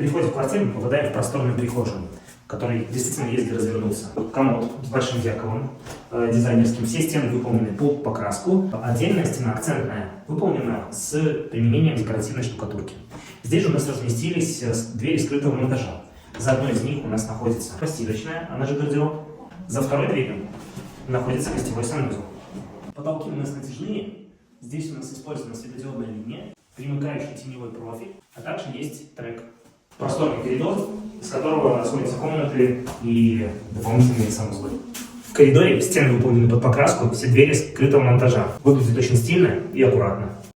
При входе в квартиру мы попадаем в просторную прихожую, в которой действительно есть где развернуться. Комод с большим зеркалом, дизайнерским. Все стены выполнены под покраску. Отдельная стена акцентная выполнена с применением декоративной штукатурки. Здесь же у нас разместились двери скрытого монтажа. За одной из них у нас находится постирочная, она же гардероб. За второй дверью находится гостевой санузел. Потолки у нас натяжные. Здесь у нас использована светодиодная линия, примыкающий теневой профиль, а также есть трек. Просторный коридор, из которого расходятся комнаты и дополнительные санузлы. В коридоре стены выполнены под покраску, все двери скрытого монтажа. Выглядит очень стильно и аккуратно.